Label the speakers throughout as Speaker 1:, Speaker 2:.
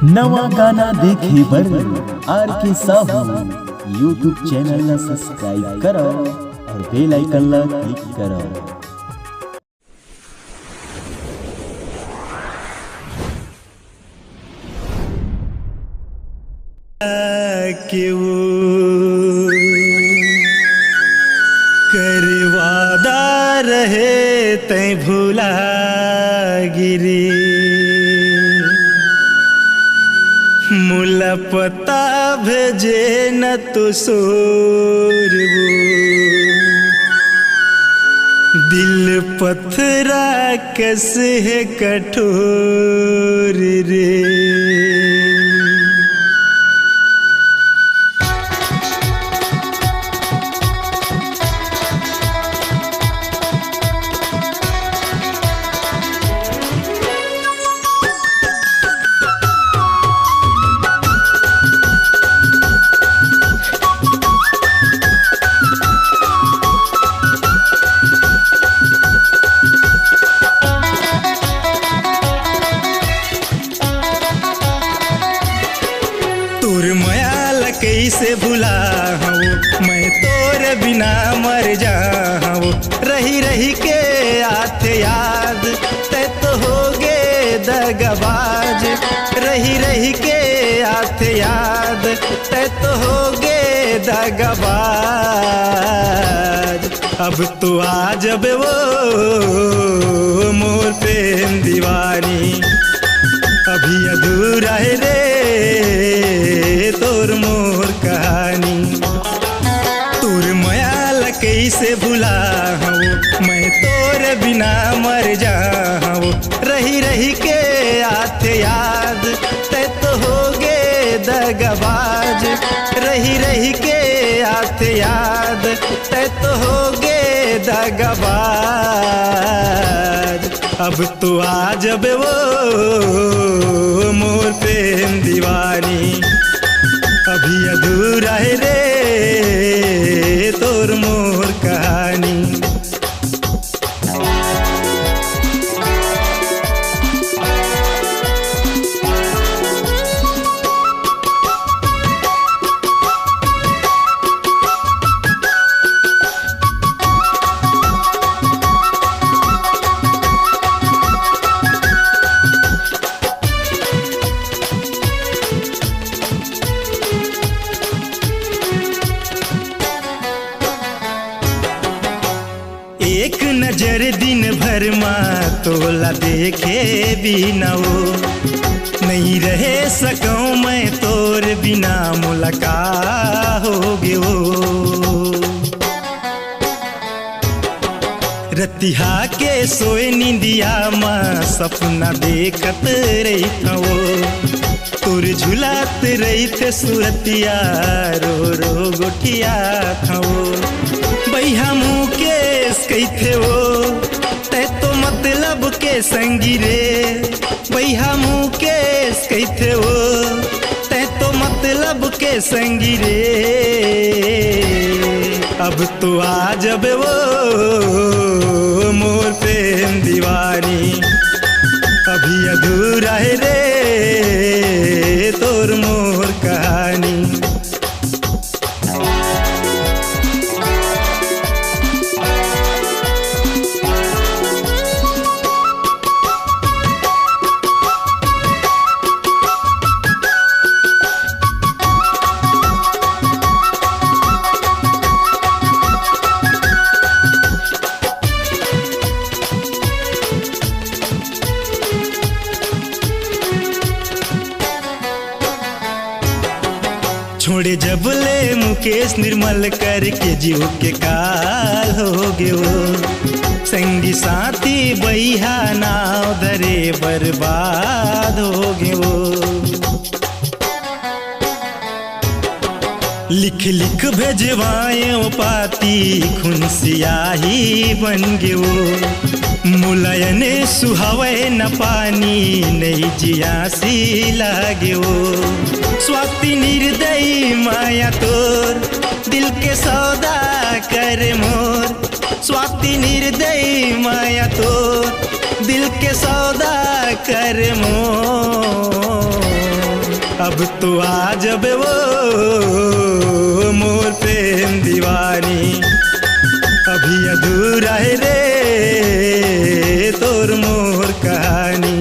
Speaker 1: नवा गाना देखे बर आर के साहू यूट्यूब चैनल ला सब्सक्राइब करो और बेल आइकन ला क्लिक करो।
Speaker 2: के वो करवादा रहे तै भूला गिरी मुला पता भेजे न तो सोरबो दिल पत्थरा कस है कठोर रे। तोर मयाल कैसे भुला हूँ मैं तोर बिना मर जाऊँ रही रही के आते याद तै तो हो गे दगबाज रही रही के आते याद तै तो हो गे दगबाज। अब तो आ जब वो मोर प्रेम दीवानी अभी अधूरा है रे तोर मोर कहानी। तोर मयाल कैसे भुला हूँ मैं तोर बिना मर जाऊँ रही रही के आते याद तै तो हो गे दगबाज रही रही के आते याद तै तो हो गे दगबाज। अब तो आ जब वो मोर प्रेम दीवानी अभी अधूरा है रे तोर मोर कहानी। एक नजर दिन भर माँ तोला देखे बिना वो नहीं रहे सकूं मैं तोर बिना मुलाकात हो गयो। रतिहा के सोए नींदिया माँ सपना देखत रही था वो तोर झुलात रही थे सुरतिया रो रो गोटिया था वो बैहा मुँह केस कैथे वो तै तो मतलब के संगी रे बैहा मुँह केस कैथे वो तै तो मतलब के संगी रे। अब तो आ जब वो मोर प्रेम दीवानी अभी अधूरा है रे तोर मोर कहानी। छोड़े जब ले मुकेश निर्मल करके जीव के काल हो गयो संगी साथी बैहा नाव धरे बर्बाद हो गयो। लिख लिख भेजवाए ओ पाती खून सियाही बन गयो मुलायने सुहावे न पानी नहीं जियासी लागो। स्वाति निर्दयी माया तोर दिल के सौदा कर मोर स्वाति निर्दयी माया तोर दिल के सौदा कर मोर। अब तो आ जब वो मोर प्रेम दीवानी, अभी अधूरा है रे तोर मोर कहानी।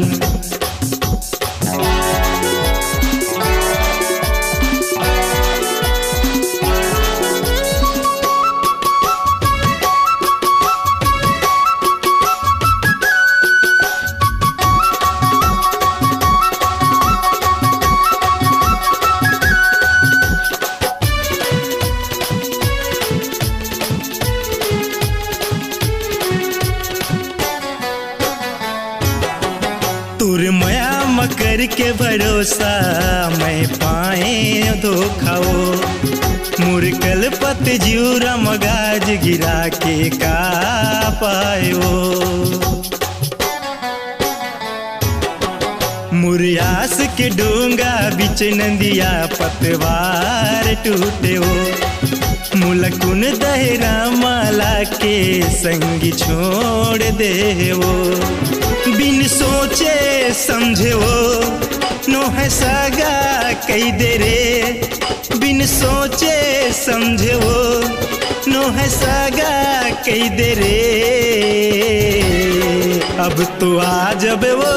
Speaker 2: तुर मया मकर के भरोसा मैं पाए धोखाओ, मुरकल पत जूरा मगाज गिरा के का पायो। मुरियास के डोंगा बिच नंदिया पतवार टूटे हो, मुलकुन दहरा माला के संग छोड़ दे वो। बिन सोचे समझे वो नो है सागा कई दे रे, बिन सोचे समझे वो नो है सागा कई दे रे। अब तो आ जब वो